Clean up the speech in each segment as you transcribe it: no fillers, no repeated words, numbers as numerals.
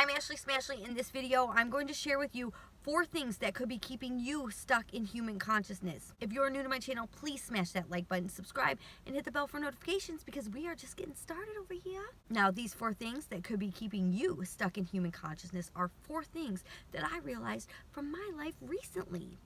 I'm Ashley Smashley. In this video, I'm going to share with you 4 things that could be keeping you stuck in human consciousness. If you're new to my channel, please smash that like button, subscribe, and hit the bell for notifications because we are just getting started over here. Now, these 4 things that could be keeping you stuck in human consciousness are 4 things that I realized from my life recently.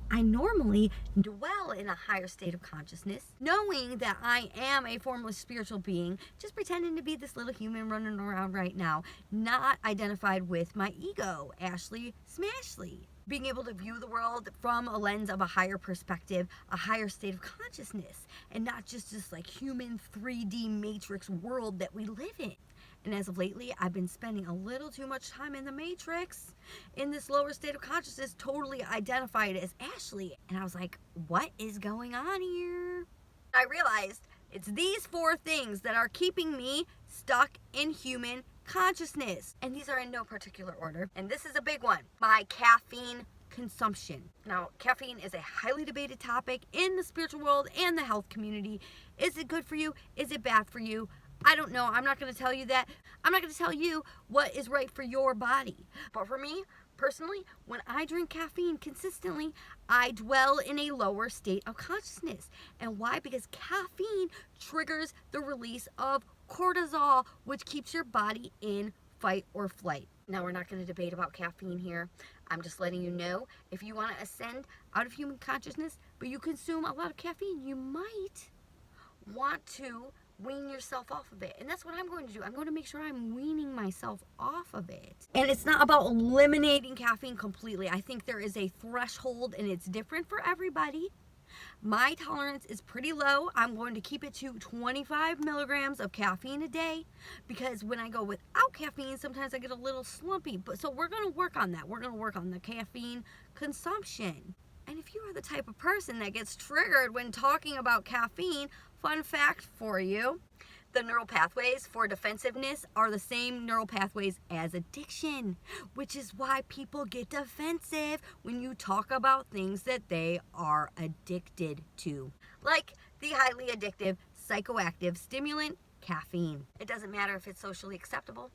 I normally dwell in a higher state of consciousness, knowing that I am a formless spiritual being, just pretending to be this little human running around right now, not identified with my ego, Ashley Smashley. Being able to view the world from a lens of a higher perspective, a higher state of consciousness, and not just this like human 3D matrix world that we live in. And as of lately, I've been spending a little too much time in the matrix, in this lower state of consciousness, totally identified as Ashley. And I was like, what is going on here? I realized it's these 4 things that are keeping me stuck in human consciousness. And these are in no particular order. And this is a big one, my caffeine consumption. Now, caffeine is a highly debated topic in the spiritual world and the health community. Is it good for you? Is it bad for you? I don't know. I'm not going to tell you that. I'm not going to tell you what is right for your body. But for me, personally, when I drink caffeine consistently, I dwell in a lower state of consciousness. And why? Because caffeine triggers the release of cortisol, which keeps your body in fight or flight. Now, we're not going to debate about caffeine here. I'm just letting you know, if you want to ascend out of human consciousness, but you consume a lot of caffeine, you might want to wean yourself off of it. And that's what I'm going to do. I'm going to make sure I'm weaning myself off of it. And it's not about eliminating caffeine completely. I think there is a threshold and it's different for everybody. My tolerance is pretty low. I'm going to keep it to 25 milligrams of caffeine a day because when I go without caffeine, sometimes I get a little slumpy. But so we're going to work on that. We're going to work on the caffeine consumption. And if you are the type of person that gets triggered when talking about caffeine, fun fact for you, the neural pathways for defensiveness are the same neural pathways as addiction, which is why people get defensive when you talk about things that they are addicted to, like the highly addictive psychoactive stimulant, caffeine. It doesn't matter if it's socially acceptable,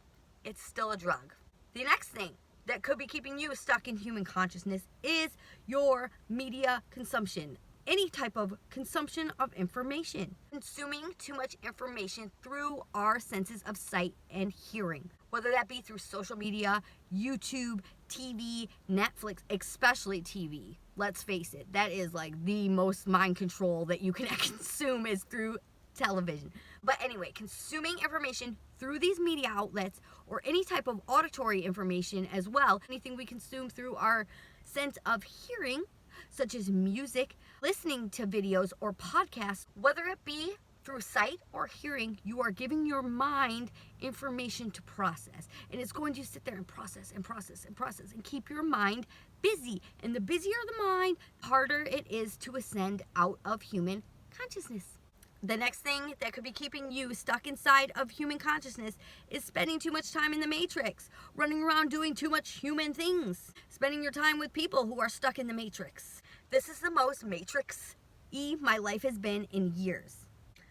it's still a drug. The next thing that could be keeping you stuck in human consciousness is your media consumption. Any type of consumption of information. Consuming too much information through our senses of sight and hearing. Whether that be through social media, YouTube, TV, Netflix, especially TV. Let's face it, that is like the most mind control that you can consume is through television. But anyway, consuming information through these media outlets or any type of auditory information as well, anything we consume through our sense of hearing, such as music, listening to videos or podcasts, whether it be through sight or hearing, you are giving your mind information to process. And it's going to sit there and process and process and process and keep your mind busy. And the busier the mind, the harder it is to ascend out of human consciousness. The next thing that could be keeping you stuck inside of human consciousness is spending too much time in the matrix, running around doing too much human things, spending your time with people who are stuck in the matrix. This is the most matrix-y my life has been in years.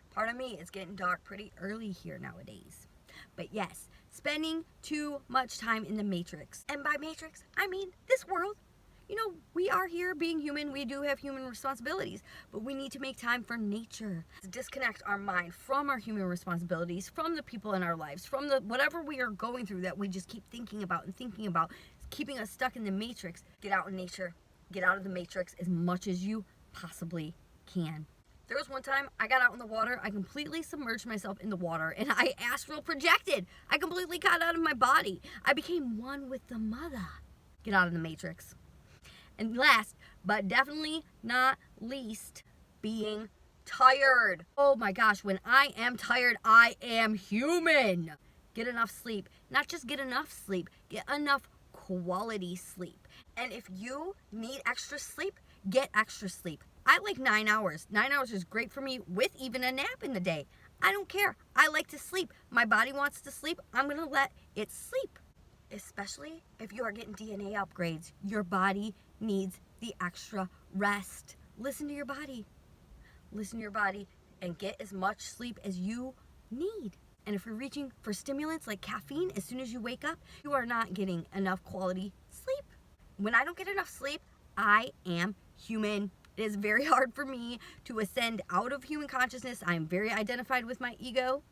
Pardon me, it's getting dark pretty early here nowadays. But yes, spending too much time in the matrix. And by matrix, I mean this world. You know, we are here being human. We do have human responsibilities, but we need to make time for nature. To disconnect our mind from our human responsibilities, from the people in our lives, from the whatever we are going through that we just keep thinking about and thinking about, keeping us stuck in the matrix. Get out in nature. Get out of the matrix as much as you possibly can. There was one time I got out in the water. I completely submerged myself in the water and I astral projected. I completely got out of my body. I became one with the mother. Get out of the matrix. And last, but definitely not least, being tired. Oh my gosh, when I am tired, I am human. Get enough sleep. Not just get enough sleep, get enough quality sleep. And if you need extra sleep, get extra sleep. I like 9 hours. 9 hours is great for me with even a nap in the day. I don't care. I like to sleep. My body wants to sleep. I'm going to let it sleep. Especially if you are getting DNA upgrades, your body needs the extra rest. Listen to your body. Listen to your body and get as much sleep as you need. And if you're reaching for stimulants like caffeine as soon as you wake up, you are not getting enough quality sleep. When I don't get enough sleep, I am human. It is very hard for me to ascend out of human consciousness. I am very identified with my ego.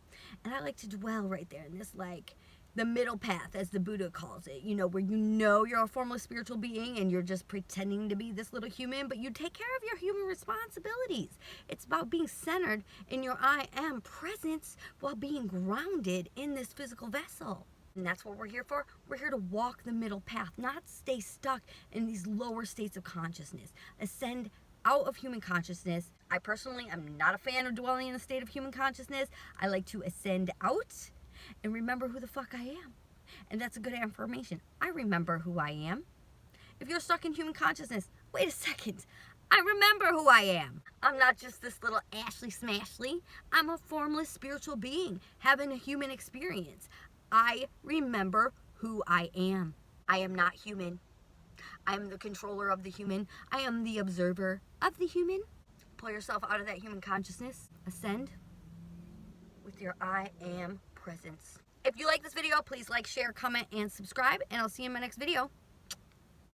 And I like to dwell right there in this, like, the middle path, as the Buddha calls it, where you're a formless spiritual being and you're just pretending to be this little human, but you take care of your human responsibilities. It's about being centered in your I am presence while being grounded in this physical vessel. And that's what we're here for. We're here to walk the middle path, not stay stuck in these lower states of consciousness. Ascend out of human consciousness. I personally am not a fan of dwelling in a state of human consciousness. I like to ascend out and remember who the fuck I am. And that's a good affirmation. I remember who I am. If you're stuck in human consciousness, wait a second. I remember who I am. I'm not just this little Ashley Smashley. I'm a formless spiritual being having a human experience. I remember who I am. I am not human. I am the controller of the human. I am the observer of the human. Pull yourself out of that human consciousness. Ascend with your I am presence. If you like this video, please like, share, comment, and subscribe, and I'll see you in my next video.